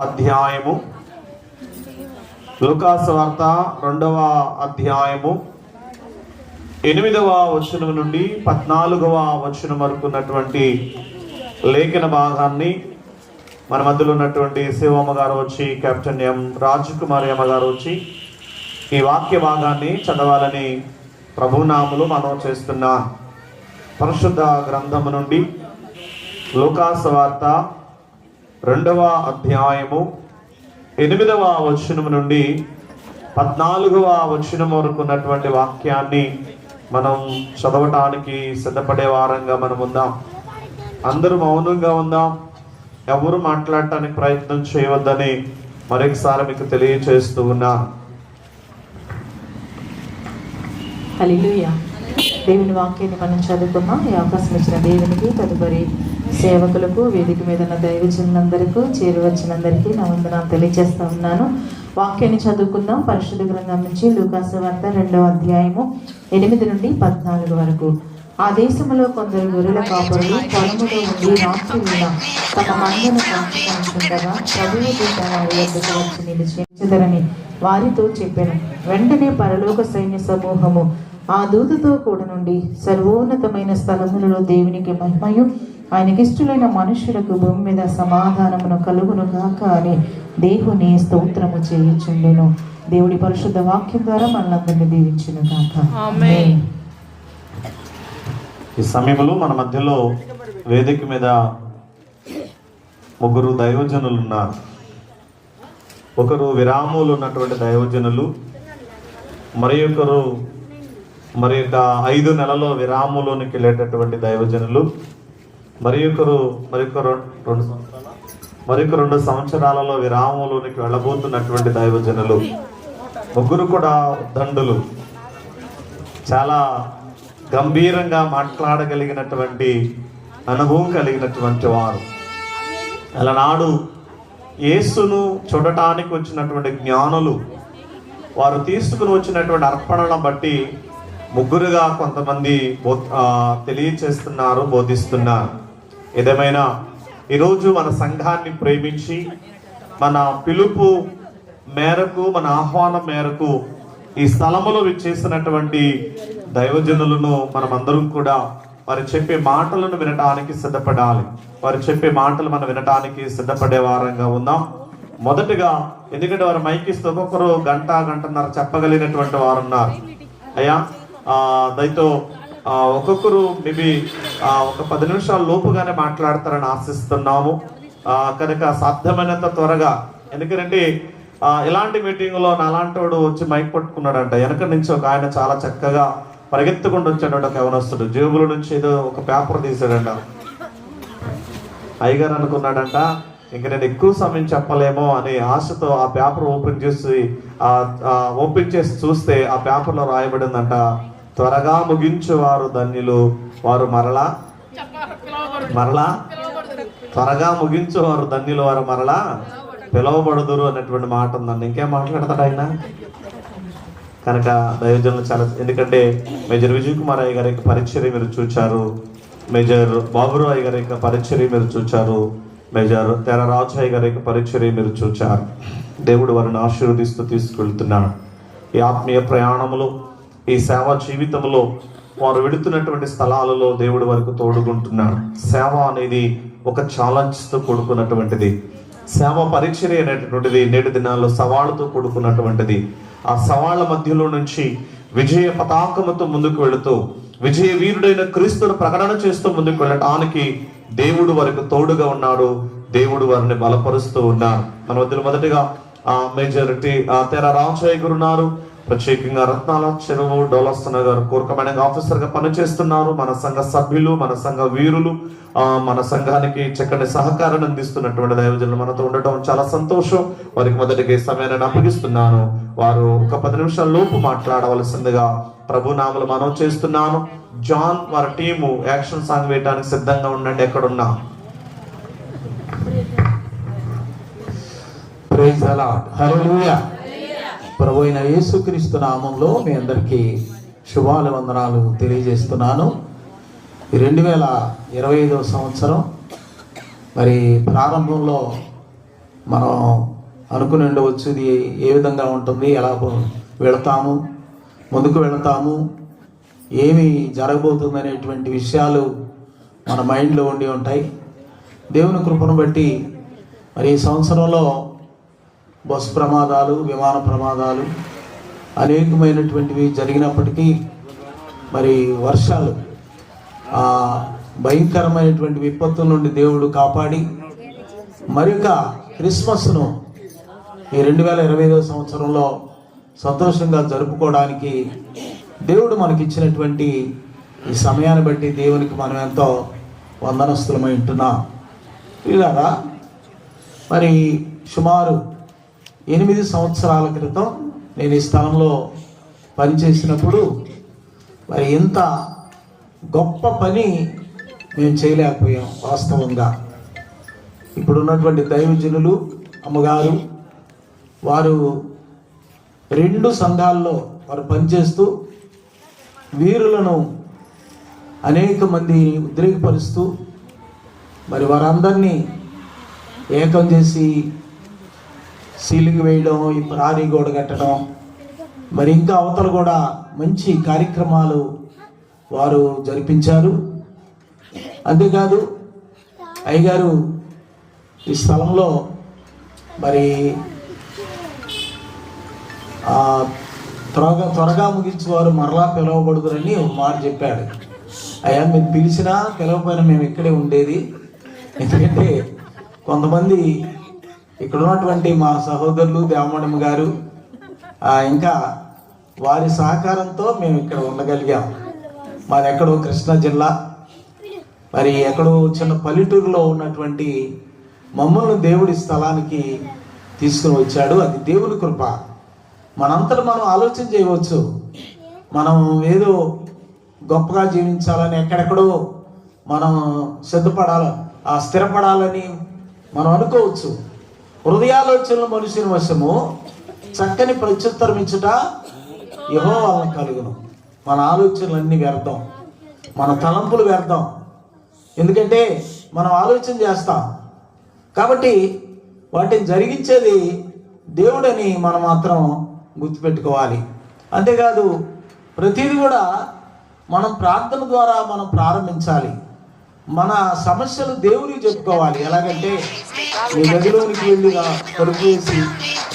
అధ్యాయము, లూకాసు వార్త 2వ అధ్యాయము 8వ వచనం నుండి 14వ వచనం వరకు ఉన్నటువంటి లేఖన భాగాన్ని మన మధ్యలో ఉన్నటువంటి శివమ్మ గారు వచ్చి, కెప్టెన్ ఎం రాజకుమారి అమ్మ గారు వచ్చి ఈ వాక్య భాగాన్ని చదవాలని ప్రభునామములో మనం చేస్తున్న పరిశుద్ధ గ్రంథము నుండి లూకాసు వార్త 2వ అధ్యాయము 8వ వచనం నుండి 14వ వచనం వరకు ఉన్నటువంటి వాక్యాన్ని మనం చదవటానికి సిద్ధపడే వారంగా మనం ఉందాం. అందరూ మౌనంగా ఉందాం. ఎవరు మాట్లాడటానికి ప్రయత్నం చేయవద్దని మరొకసారి మీకు తెలియచేస్తూ ఉన్నా. హల్లెలూయా. దేవుని వాక్యాన్ని మనం చదువుకున్నాం. ఈ అవకాశం ఇచ్చిన దేవునికి, తదుపరి సేవకులకు, వేదిక మీద ఉన్న దైవజనులందరికీ, చేరువచ్చినందరికీ నా వందనాలు తెలియజేస్తా ఉన్నాను. వాక్యాన్ని చదువుకుందాం. పరిశుద్ధ గ్రంథం నుంచి లూకాసు వార్త 2వ అధ్యాయము 8 నుండి 14 వరకు. ఆ దేశంలో కొందరు గొర్రెల కాపరులు పొలములో ఉండి రాత్రి వేళ తమ మందను కాచుకుంటుండగా ప్రభువు దూత వారి వద్దకు వచ్చి నిలిచెదరని వారితో చెప్పాను. వెంటనే పరలోక సైన్య సమూహము ఆ దూతతో కూడా నుండి సర్వోన్నతమైన స్థలములలో దేవునికి మహిమయు, ఆయనకిష్టులైన మనుషులకు భూమి మీద సమాధానమును కలుగును గాక అని దేవుని స్తోత్రము చేయుచుండెను. దేవుడి పరిశుద్ధ వాక్యం ద్వారా మనల్ని దీవించును గాక. ఆమేన్. ఈ సమయంలో మన మధ్యలో వేదిక మీద ముగ్గురు దైవజనులు ఉన్నారు. ఒకరు విరాములు ఉన్నటువంటి దైవజనులు, మరి ఒకరు 5 నెలలో విరాములోనికి వెళ్ళేటటువంటి దైవజనులు, మరొక 2 సంవత్సరాలలో విరాములోనికి వెళ్ళబోతున్నటువంటి దైవజనులు. ముగ్గురు కూడా దండులు, చాలా గంభీరంగా మాట్లాడగలిగినటువంటి అనుభవం కలిగినటువంటి వారు. అలనాడు యేసును చూడటానికి వచ్చినటువంటి జ్ఞానులు వారు తీసుకుని వచ్చినటువంటి అర్పణలను బట్టి ముగ్గురుగా కొంతమంది తెలియచేస్తున్నారు, బోధిస్తున్నారు. ఏదేమైనా ఈరోజు మన సంఘాన్ని ప్రేమించి మన పిలుపు మేరకు, మన ఆహ్వానం మేరకు ఈ స్థలములో విచ్చేసినటువంటి దైవజనులను మనమందరం కూడా వారు చెప్పే మాటలను వినటానికి సిద్ధపడాలి. వారు చెప్పే మాటలు మనం వినటానికి సిద్ధపడే వారంగా ఉందాం. మొదటిగా, ఎందుకంటే వారు మైకిస్తూ ఒక్కొక్కరు గంటన్నర చెప్పగలిగినటువంటి వారు ఉన్నారు. అయ్యా దయతో ఒక్కొక్కరు మేబీ ఒక 10 నిమిషాల లోపుగానే మాట్లాడతారని ఆశిస్తున్నాము. కనుక సాధ్యమైనంత త్వరగా, ఎందుకంటే ఇలాంటి మీటింగ్లో నాలాంటి వాడు వచ్చి మైక్ పట్టుకున్నాడంట. వెనక నుంచి ఒక ఆయన చాలా చక్కగా పరిగెత్తుకుంటూ వచ్చాడంట. ఒక యవనస్తుడు జేబుల నుంచి ఏదో ఒక పేపర్ తీసాడంట. అయ్యగారు అనుకున్నాడంట, ఇంక నేను ఎక్కువ సమయం చెప్పలేమో అని ఆశతో ఆ పేపర్ ఓపెన్ చేసి చూస్తే ఆ పేపర్లో రాయబడిందంట, త్వరగా ముగించువారు ధన్యులు, వారు మరలా త్వరగా ముగించువారు ధన్యులు, వారు మరలా పిలవబడుదురు అనేటువంటి మాట ఉందండి. ఇంకేం మాట్లాడతాడు ఆయన? కనుక దైవజనులు చాలా, ఎందుకంటే మేజర్ విజయ్ కుమార్ అయ్య గారి యొక్క పరిచర్య మీరు చూచారు, మేజర్ బాబురావు గారి యొక్క పరిచర్య మీరు చూచారు, మేజర్ తెర రాజయ్య గారి యొక్క పరిచర్య మీరు చూచారు. దేవుడు వారిని ఆశీర్వదిస్తూ తీసుకెళ్తున్నాడు. ఈ ఆత్మీయ ప్రయాణంలో, ఈ సేవా జీవితంలో వారు వెళుతున్నటువంటి స్థలాలలో దేవుడు వారికి తోడుకుంటున్నాడు. సేవ అనేది ఒక ఛాలెంజ్తో కూడుకున్నటువంటిది. సేవ పరిచర్య అనేటటువంటిది నేటి దినాల్లో సవాళ్ళతో కూడుకున్నటువంటిది. ఆ సవాళ్ళ మధ్యలో నుంచి విజయ పతాకముతో ముందుకు వెళుతూ, విజయ వీరుడైన క్రీస్తును ప్రకటన చేస్తూ ముందుకు వెళ్ళటానికి దేవుడు వారికి తోడుగా ఉన్నాడు. దేవుడు వారిని బలపరుస్తూ ఉన్నారు. మన మధ్యలో మొదటిగా మేజర్ తెర రాజయ్య గారు ఉన్నారు. ప్రత్యేకంగా రత్నాల చెరువు డోలస్తున్న గారు కోర్ కమాండింగ్ ఆఫీసర్ గా పనిచేస్తున్నారు. మన సంఘ సభ్యులు, మన సంఘ వీరులు, మన సంఘానికి చక్కని సహకారాన్ని అందిస్తున్నటువంటి దైవజనులు మనతో ఉండటం చాలా సంతోషం. వారికి మొదటిగా సమయాన్ని అప్పగిస్తున్నాను. వారు ఒక 10 నిమిషాల లోపు మాట్లాడవలసిందిగా ప్రభునామములో మనం చేస్తున్నాను. జాన్ వారి టీము యాక్షన్ సాంగ్ వేయడానికి సిద్ధంగా ఉండండి. ఎక్కడున్నా ప్రైజ్ ది లార్డ్. హల్లెలూయా. ప్రభు అయిన యేసుక్రీస్తు నామంలో మీ అందరికీ శుభాలు, వందనాలు తెలియజేస్తున్నాను. 2025వ సంవత్సరం మరి ప్రారంభంలో మనం అనుకుని ఉండవచ్చు ఇది ఏ విధంగా ఉంటుంది, ఎలా వెళతాము, ముందుకు వెళతాము, ఏమి జరగబోతుంది అనేటువంటి విషయాలు మన మైండ్లో ఉండి ఉంటాయి. దేవుని కృపను బట్టి మరి ఈ సంవత్సరంలో బస్సు ప్రమాదాలు, విమాన ప్రమాదాలు అనేకమైనటువంటివి జరిగినప్పటికీ మరి వర్షాలు, భయంకరమైనటువంటి విపత్తుల నుండి దేవుడు కాపాడి మరొక క్రిస్మస్ను ఈ 2025 సంవత్సరంలో సంతోషంగా జరుపుకోవడానికి దేవుడు మనకిచ్చినటువంటి ఈ సమయాన్ని బట్టి దేవునికి మనం ఎంతో వందనస్తులమై ఉంటున్నాం. ఇలాగా మరి సుమారు 8 సంవత్సరాల క్రితం నేను ఈ స్థలంలో పనిచేసినప్పుడు మరి ఇంత గొప్ప పని మేము చేయలేకపోయాం. వాస్తవంగా ఇప్పుడున్నటువంటి దైవజనులు, అమ్మగారు, వారు 2 సంఘాల్లో వారు పనిచేస్తూ వీరులను అనేక మంది ఉద్రేకపరుస్తూ మరి వారందరినీ ఏకం చేసి సీలింగ్ వేయడం, ఈ ప్రహరీ గోడ కట్టడం, మరి ఇంకా అవతల కూడా మంచి కార్యక్రమాలు వారు జరిపించారు. అంతేకాదు అయ్యగారు ఈ స్థలంలో మరి త్వరగా ముగించేవారు మరలా పిలవబడుదురని ఒక మాట చెప్పాడు. అయ్యా మీరు పిలిచినా పిలవపోయినా మేము ఇక్కడే ఉండేది. ఎందుకంటే కొంతమంది ఇక్కడ ఉన్నటువంటి మా సహోదరులు దేవమణమ్మ గారు ఇంకా వారి సహకారంతో మేము ఇక్కడ ఉండగలిగాం. మాది ఎక్కడో కృష్ణా జిల్లా, మరి ఎక్కడో చిన్న పల్లెటూరులో ఉన్నటువంటి మమ్మల్ని దేవుడి స్థలానికి తీసుకుని వచ్చాడు. అది దేవుని కృప. మనంతటా మనం ఆలోచన చేయవచ్చు, మనం ఏదో గొప్పగా జీవించాలని, ఎక్కడెక్కడో మనం సిద్ధపడాలి, స్థిరపడాలని మనం అనుకోవచ్చు. హృదయాలోచనలు మనుషుని వశము, చక్కని ప్రత్యుత్తరం ఇచ్చుట యెహోవాకు కలుగును. మన ఆలోచనలన్నీ వ్యర్థం, మన తలంపులు వ్యర్థం. ఎందుకంటే మనం ఆలోచన చేస్తాం కాబట్టి వాటిని జరిగించేది దేవుడని మనం మాత్రం గుర్తుపెట్టుకోవాలి. అంతేకాదు ప్రతిదీ కూడా మనం ప్రార్థన ద్వారా మనం ప్రారంభించాలి. మన సమస్యలు దేవునికి చెప్పుకోవాలి. ఎలాగంటే నీ గదిలోనికి వెళ్ళి తలుపు వేసి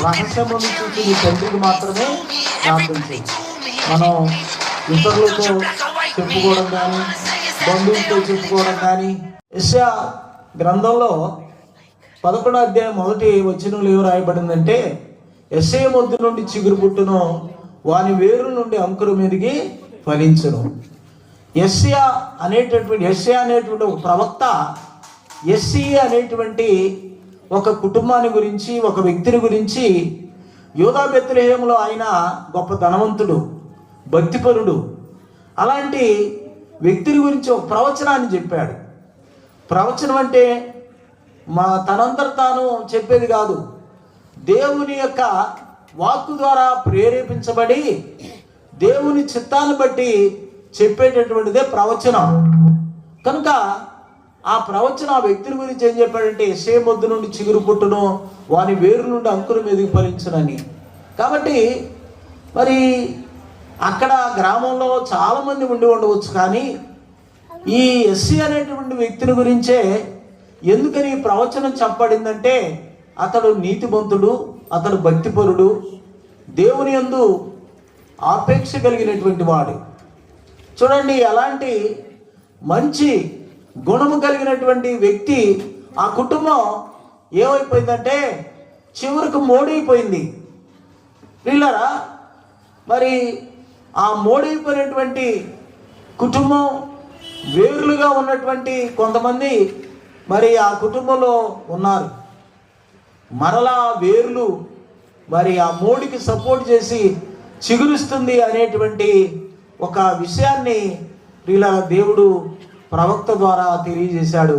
రహస్యము చూసి నీ తండ్రికి మాత్రమే ప్రార్థించాలి. మనం ఇతరులతో చెప్పుకోవడం కానీ, బంధువులతో చెప్పుకోవడం కానీ. యెషయా గ్రంథంలో 11వ అధ్యాయం 1వ వచనంలో ఏం రాయబడిందంటే, యెషయా మొద్దు నుండి చిగురు పుట్టును, వాని వేరు నుండి అంకురం ఎదిగి ఫలించును. యెషయా అనేటువంటి ఒక ప్రవక్త, యెష్షయి అనేటువంటి ఒక కుటుంబాన్ని గురించి, ఒక వ్యక్తిని గురించి, యూదా బెత్లెహేములో ఆయన గొప్ప ధనవంతుడు, భక్తిపరుడు, అలాంటి వ్యక్తిని గురించి ఒక ప్రవచనాన్ని చెప్పాడు. ప్రవచనం అంటే తనంతట తాను చెప్పేది కాదు, దేవుని యొక్క వాక్కు ద్వారా ప్రేరేపించబడి దేవుని చిత్తాన్ని బట్టి చెప్పేటటువంటిదే ప్రవచనం. కనుక ఆ ప్రవచనం ఆ వ్యక్తిని గురించి ఏం చెప్పాడంటే, యెషయా మొద్దు నుండి చిగురు పుట్టును, వాని వేరు నుండి అంకురం ఎదిగి ఫలించునని. కాబట్టి మరి అక్కడ గ్రామంలో చాలామంది ఉండి ఉండవచ్చు, కానీ ఈ యెష్షయి అనేటువంటి వ్యక్తిని గురించే ఎందుకని ప్రవచనం చెప్పబడిందంటే, అతడు నీతిమంతుడు, అతడు భక్తిపరుడు, దేవుని యందు ఆపేక్ష కలిగినటువంటి వాడు. చూడండి, అలాంటి మంచి గుణము కలిగినటువంటి వ్యక్తి, ఆ కుటుంబం ఏమైపోయిందంటే చివరికి మోడైపోయింది. వీళ్ళరా మరి ఆ మోడైపోయినటువంటి కుటుంబం, వేరులుగా ఉన్నటువంటి కొంతమంది మరి ఆ కుటుంబంలో ఉన్నారు. మరలా వేర్లు మరి ఆ మోడికి సపోర్ట్ చేసి చిగురుస్తుంది అనేటువంటి ఒక విషయాన్ని వీళ్ళ దేవుడు ప్రవక్త ద్వారా తెలియజేశాడు.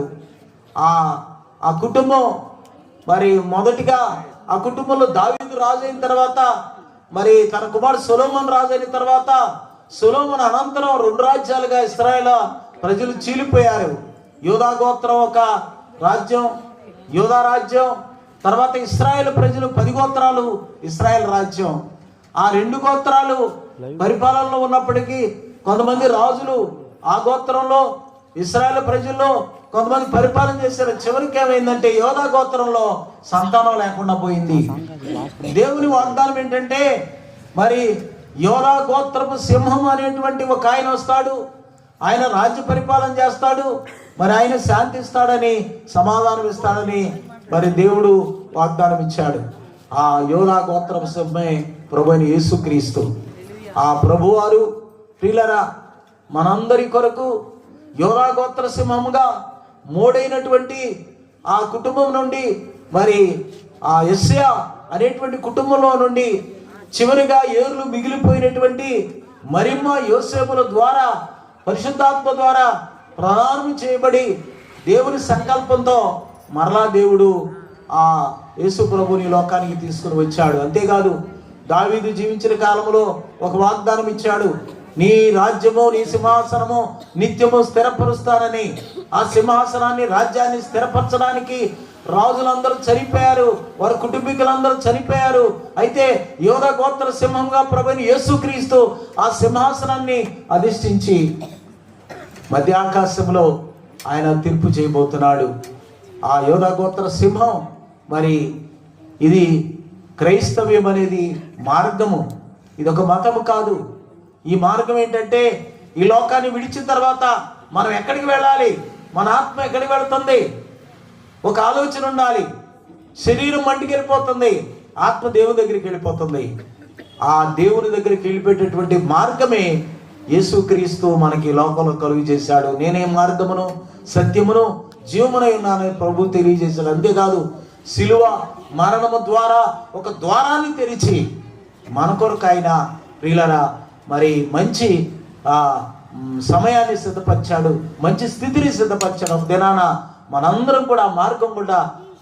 ఆ కుటుంబం మరి మొదటిగా ఆ కుటుంబంలో దావీదు రాజు అయిన తర్వాత, మరి తన కుమారుడు సొలొమోను రాజు అయిన తర్వాత, సొలొమోను అనంతరం 2 రాజ్యాలుగా ఇశ్రాయేలు ప్రజలు చీలిపోయారు. యూదా గోత్రం ఒక రాజ్యం, యూదా రాజ్యం, తర్వాత ఇశ్రాయేలు ప్రజలు 10 గోత్రాలు ఇశ్రాయేల్ రాజ్యం. ఆ 2 గోత్రాలు పరిపాలనలో ఉన్నప్పటికీ కొంతమంది రాజులు ఆ గోత్రంలో ఇశ్రాయేలు ప్రజల్లో కొంతమంది పరిపాలన చేశారు. చివరికి ఏమైందంటే యోధా గోత్రంలో సంతానం లేకుండా పోయింది. దేవుని వాగ్దానం ఏంటంటే మరి యోధా గోత్రపు సింహం అనేటువంటి ఒక ఆయన వస్తాడు, ఆయన రాజ్య పరిపాలన చేస్తాడు, మరి ఆయన శాంతిస్తాడని సమాధానం ఇస్తాడని మరి దేవుడు వాగ్దానం ఇచ్చాడు. ఆ యోధా గోత్రపు సింహమే ప్రభువైన యేసుక్రీస్తు. ఆ ప్రభువారు ప్రియులరా మనందరి కొరకు యోధా గోత్ర సింహముగా మోడైనటువంటి ఆ కుటుంబం నుండి మరి ఆ యెషయా అనేటువంటి కుటుంబంలో నుండి చివరిగా ఏర్లు మిగిలిపోయినటువంటి మరియమ్మ యోసేపుల ద్వారా పరిశుద్ధాత్మ ద్వారా ప్రారంభం చేయబడి దేవుని సంకల్పంతో మరలా దేవుడు ఆ యేసు ప్రభుని లోకానికి తీసుకుని వచ్చాడు. అంతేకాదు దావీదు జీవించిన కాలంలో ఒక వాగ్దానం ఇచ్చాడు, నీ రాజ్యము నీ సింహాసనము నిత్యము స్థిరపరుస్తానని. ఆ సింహాసనాన్ని రాజ్యాన్ని స్థిరపరచడానికి రాజులందరూ చనిపోయారు, వారి కుటుంబీకులందరూ చనిపోయారు. అయితే యోధా గోత్ర సింహంగా ప్రభువైన యేసుక్రీస్తు ఆ సింహాసనాన్ని అధిష్ఠించి మధ్య ఆకాశంలో ఆయన తీర్పు చేయబోతున్నాడు. ఆ యోధా గోత్ర సింహం మరి ఇది క్రైస్తవ్యం అనేది మార్గము, ఇది ఒక మతము కాదు. ఈ మార్గం ఏంటంటే ఈ లోకాన్ని విడిచిన తర్వాత మనం ఎక్కడికి వెళ్ళాలి, మన ఆత్మ ఎక్కడికి వెళుతుంది, ఒక ఆలోచన ఉండాలి. శరీరం మంటికి వెళ్ళిపోతుంది, ఆత్మ దేవుని దగ్గరికి వెళ్ళిపోతుంది. ఆ దేవుని దగ్గరికి వెళ్ళిపోయేటటువంటి మార్గమే యేసుక్రీస్తు మనకి లోకంలో కలుగు చేశాడు. నేనే మార్గమును సత్యమును జీవమునై ఉన్నానని ప్రభు తెలియజేశాడు. అంతేకాదు శిలువ మరణము ద్వారా ఒక ద్వారాన్ని తెరిచి మన కొరకు ఆయన ప్రియులరా మరి మంచి సమయాన్ని సిద్ధపరిచాడు, మంచి స్థితిని సిద్ధపరిచాడు. ఒక దినాన మనందరం కూడా మార్గం కూడా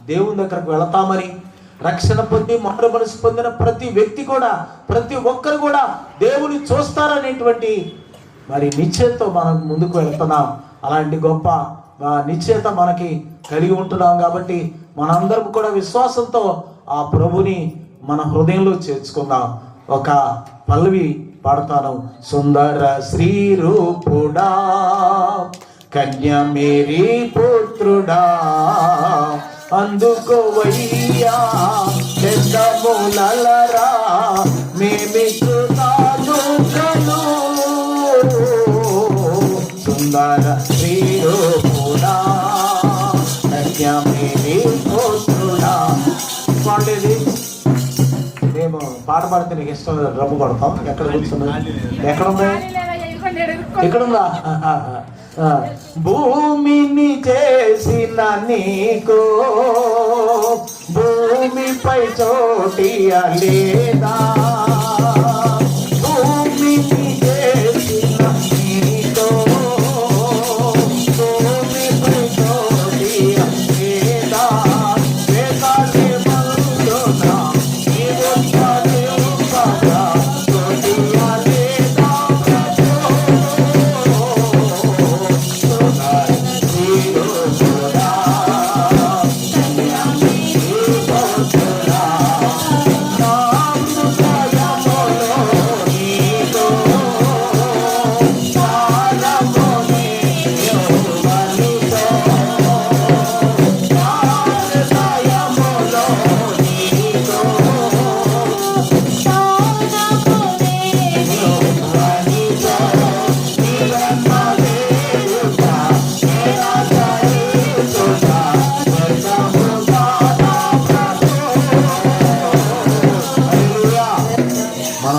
దేవుని దగ్గరకు వెళతామని, రక్షణ పొంది మారు మనసు పొందిన ప్రతి వ్యక్తి కూడా ప్రతి ఒక్కరు కూడా దేవుని చూస్తారనేటువంటి మరి నిశ్చయతో మనం ముందుకు వెళ్తున్నాం. అలాంటి గొప్ప నిశ్చయత మనకి కలిగి ఉంటున్నాం. కాబట్టి మనందరం కూడా విశ్వాసంతో ఆ ప్రభుని మన హృదయంలో చేర్చుకుందాం. ఒక పల్లవి పాడతాను. సుందర శ్రీ రూపుడా కన్య మేరీ పుత్రుడా అందుకోవయ్యా పెద్దములరా మేమి కృతజ్ఞులు. సుందర శ్రీ రూపుడా కన్య మేరీ పుత్రుడా. పాడేది మేము పాట పాడితే నీకు ఇష్టం లేదు, డ్రమ్ము కొడతాం. ఎక్కడ కూర్చున్నది, ఎక్కడుంది, ఎక్కడుందా? భూమిని చేసిన నీకు భూమిపై చోటియ లేదా, భూమిని చేసిన నీకు భూమిపై చోటియ లేదా, వేదాలే మల్లునా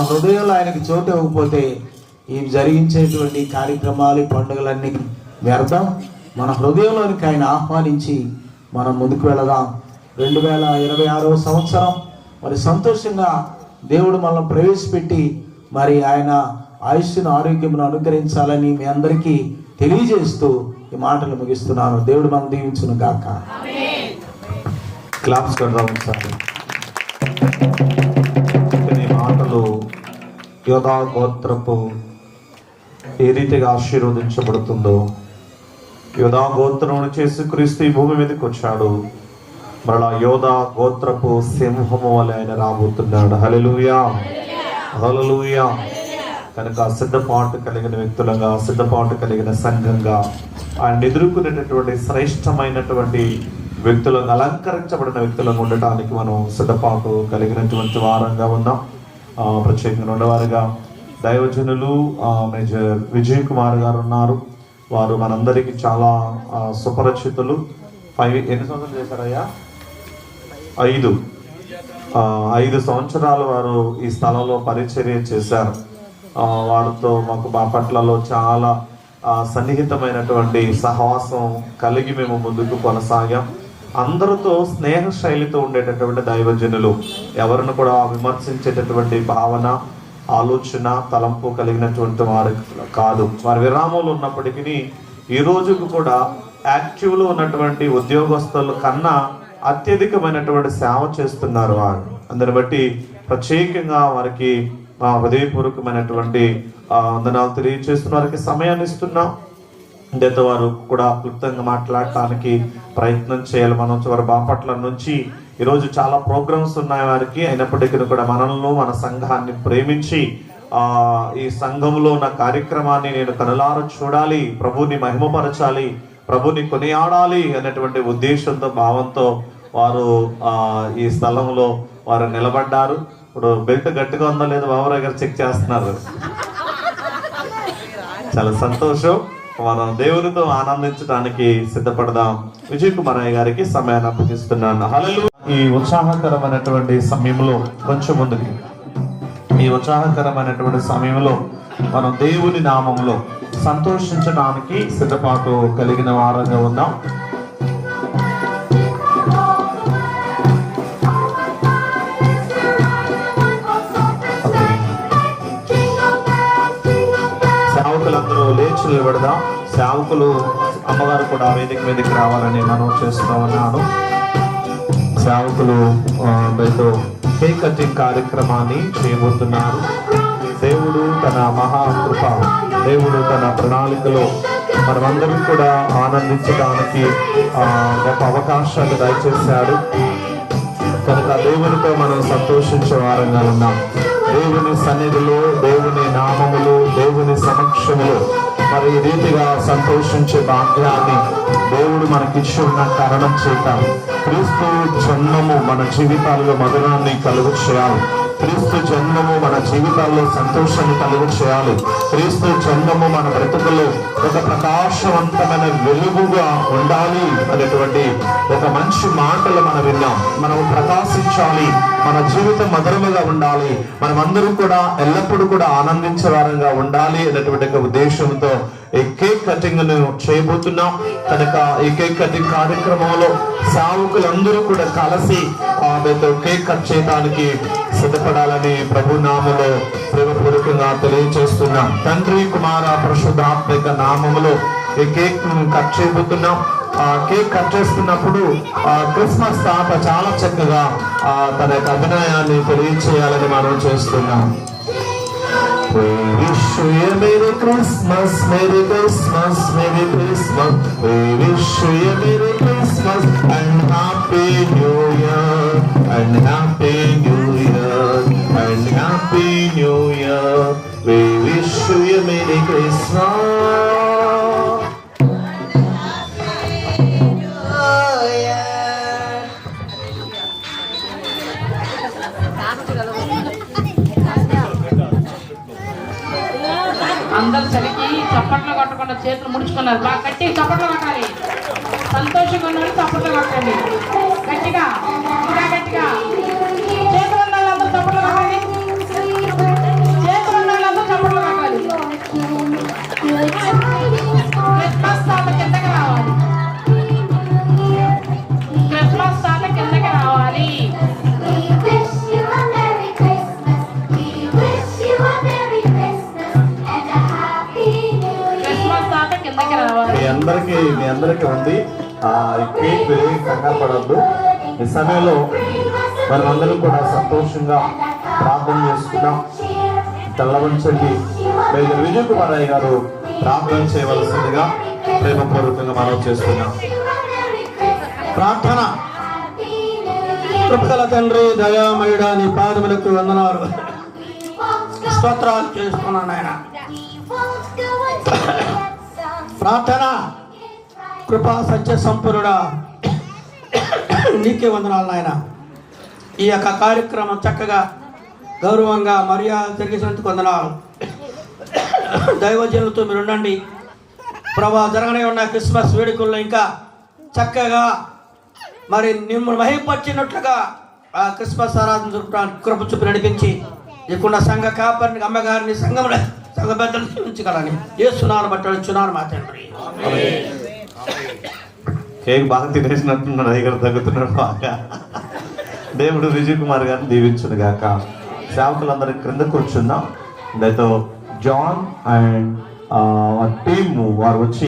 హృదయంలో ఆయనకి చోటు ఇవ్వకపోతే ఈ జరిగించేటువంటి కార్యక్రమాలు పండుగలన్నీ వ్యర్థం. మన హృదయంలోనికి ఆయన ఆహ్వానించి మనం ముందుకు వెళదాం. 2026వ సంవత్సరం మరి సంతోషంగా దేవుడు మనల్ని ప్రవేశపెట్టి మరి ఆయన ఆయుష్ను ఆరోగ్యమును అనుగ్రహించాలని మీ అందరికీ తెలియజేస్తూ ఈ మాటలు ముగిస్తున్నాను. దేవుడు మనం దీవించును గాక. క్లాప్స్ కొడదాం సార్. ఈ మాటలు యోధా గోత్రపు ఏ రీతిగా ఆశీర్వదించబడుతుందో, యోధా గోత్రం చేసి క్రీస్తు ఈ భూమి మీదకి వచ్చాడు. మరలా యోధా గోత్రపు సింహము వలె ఆయన రాబోతున్నాడు. హల్లెలూయా, హల్లెలూయా. కనుక సిద్ధపాటు కలిగిన వ్యక్తులుగా, సిద్ధపాటు కలిగిన సంఘంగా ఆయన ఎదుర్కొనేటటువంటి శ్రేష్టమైనటువంటి వ్యక్తులను, అలంకరించబడిన వ్యక్తులను ఉండటానికి మనం సిద్ధపాటు కలిగినటువంటి వారంగా ఉన్నాం. ప్రత్యేకంగా ఉండవారుగా దైవజనులు మేజర్ విజయ్ కుమార్ గారు ఉన్నారు. వారు మనందరికీ చాలా సుపరిచితులు. ఎన్ని సంవత్సరాలు చేశారయ్యా? 5 సంవత్సరాలు వారు ఈ స్థలంలో పరిచర్య చేశారు. వారితో మాకు బాపట్లలో చాలా సన్నిహితమైనటువంటి సహవాసం కలిగి మేము ముందుకు కొనసాగాం. అందరితో స్నేహ శైలితో ఉండేటటువంటి దైవజనులు, ఎవరిని కూడా విమర్శించేటటువంటి భావన, ఆలోచన, తలంపు కలిగినటువంటి వారు కాదు. వారి విరామంలో ఉన్నప్పటికీ ఈ రోజుకు కూడా యాక్టివ్లో ఉన్నటువంటి ఉద్యోగస్తుల కన్నా అత్యధికమైనటువంటి సేవ చేస్తున్నారు వారు. అందుని బట్టి ప్రత్యేకంగా వారికి మా హృదయపూర్వకమైనటువంటి వందనాలు తెలియజేస్తున్న వారికి సమయాన్ని ఇస్తున్నాం. ఇంత వారు కూడా క్లుప్తంగా మాట్లాడటానికి ప్రయత్నం చేయాలి. మనం వారి బాపట్ల నుంచి ఈరోజు చాలా ప్రోగ్రామ్స్ ఉన్నాయి వారికి. అయినప్పటికీ కూడా మనల్ని, మన సంఘాన్ని ప్రేమించి ఈ సంఘంలో ఉన్న కార్యక్రమాన్ని నేను కనులారా చూడాలి, ప్రభుని మహిమపరచాలి, ప్రభుని కొనియాడాలి అనేటువంటి ఉద్దేశంతో, భావంతో వారు ఈ స్థలంలో వారు నిలబడ్డారు. ఇప్పుడు బెల్ట్ గట్టిగా ఉందో లేదో బాబురావు గారు చెక్ చేస్తున్నారు. చాలా సంతోషం. మనం దేవునితో ఆనందించడానికి సిద్ధపడదాం. విజయ్ కుమార్ గారికి సమయాన్ని అప్పగిస్తున్నాను. హల్లెలూయా. ఈ ఉత్సాహకరమైనటువంటి సమయంలో కొంచెం ముందుకి, ఈ ఉత్సాహకరమైనటువంటి సమయంలో మనం దేవుని నామంలో సంతోషించడానికి సిద్ధపాటు కలిగిన వారంగా ఉన్నాం. సేవకులందరూ లేచి నిలబడదాం. సేవకులు అమ్మగారు కూడా వేదిక మీదకి రావాలని మనం చేస్తూ ఉన్నాను. సేవకులు కేక్ కటింగ్ కార్యక్రమాన్ని చేయబోతున్నారు. దేవుడు తన మహాకృప, దేవుడు తన ప్రణాళికలో మనమందరం కూడా ఆనందించడానికి గొప్ప అవకాశాలు దయచేశాడు. కనుక దేవునితో మనం సంతోషించే వారంగా ఉన్నాం. దేవుని సన్నిధిలో, దేవుని నామములో, దేవుని సమక్షములో మరి ఈ రీతిగా సంతోషించే భాగ్యాన్ని దేవుడు మనకిచ్చి ఉన్న కారణం చేత క్రీస్తు జన్మము మన జీవితాల్లో మధురాన్ని కలుగు చేయాలి. క్రీస్తు జన్మము మన జీవితాల్లో సంతోషాన్ని కలుగు చేయాలి. క్రీస్తు జన్మము మన బ్రతుకుల్లో ఒక ప్రకాశవంతమైన వెలుగుగా ఉండాలి అనేటువంటి ఒక మంచి మాటలు మనం విన్నాం. మనం ప్రకాశించాలి, మన జీవితం మధురముగా ఉండాలి, మనమందరూ కూడా ఎల్లప్పుడూ కూడా ఆనందించే వారంగా ఉండాలి అనేటువంటి ఒక ఉద్దేశంతో ఈ కేక్ కటింగ్ ను చేయబోతున్నాం. కనుక ఈ కేక్ కటింగ్ కార్యక్రమంలో సేవకులందరూ కూడా కలిసి ఆమెతో కేక్ కట్ చేయడానికి సిద్ధపడాలని ప్రభు నామములో ప్రేమపూర్వకంగా తెలియజేస్తున్నాం. తండ్రి, కుమార, పరిశుద్ధాత్మిక నామములో ఈ కేక్ కట్ చేయబోతున్నాం. కేక్ కట్ చేస్తున్నప్పుడు క్రిస్మస్ తాత చాలా చక్కగా తన యొక్క అభినయాన్ని తెలియచేయాలని మనం చేస్తున్నాం. We wish you a Merry Christmas, Merry Christmas, Merry Christmas. We wish you a Merry Christmas and Happy New Year, and Happy New Year, and Happy New Year. We wish you a Merry Christmas. అందరు చలికి చప్పట్లు కొట్టకుండా చేతులు ముడుచుకున్నారు. బాగా గట్టి చప్పట్లు కొట్టాలి. సంతోషంగా ఉన్నారు, చప్పట్లు కొట్టండి గట్టిగా, ఇంకా గట్టిగా. చేతులు ఉన్న వాళ్ళందరూ చప్పట్లు కొట్టాలి. చేతులు ఉన్న వాళ్ళందరూ చప్పట్లు కొట్టాలి. క్రిస్మస్ తాత కిందకి రావాలి. క్రిస్మస్ తాత కిందకి రావాలి. మీ అందరికీ ఉంది. కేక్ వెళ్ళి కంగారు పడద్దు. ఈ సమయంలో మనమందరం కూడా సంతోషంగా ప్రార్థన చేసుకున్నాం. తెల్లవంచండి విజయ్ కుమార్ గారు ప్రార్థన చేయవలసిందిగా ప్రేమపూర్వకంగా మనం చేస్తున్నాం. ప్రార్థన కృపగల తండ్రి దయామయుడా నీ పాదములకు వందనాలు స్తోత్రాలు చేస్తున్నాను ఆయన. ప్రార్థన కృపా సత్య సంపూర్ణుడా నీకే వందనాలు నాయన. ఈ యొక్క కార్యక్రమం చక్కగా గౌరవంగా మర్యాద జరిగేసినందుకు వందనాలు. దైవజనులతో మీరు ఉండండి ప్రభా. జరగనే ఉన్న క్రిస్మస్ వేడుకల్లో ఇంకా చక్కగా మరి మిమ్మల్ని మహిమపరిచినట్లుగా ఆ క్రిస్మస్ ఆరాధన జరుపుకోవడానికి కృప చూపి నడిపించి నీకున్న సంఘ కాపరిని అమ్మగారిని సంఘ పెద్దలు చూపించగలని చేస్తున్నాను బట్టి వచ్చున్నాను మా తండ్రి. కేక్ బాగా తినేసినట్టున్నాడు, దగ్గర తగ్గుతున్నాడు బాగా. దేవుడు విజయ్ కుమార్ గారిని దీవించును గాక. సేవకులందరూ క్రింద కూర్చుందాం. దాంతో జాన్ అండ్ టీమ్ వారు వచ్చి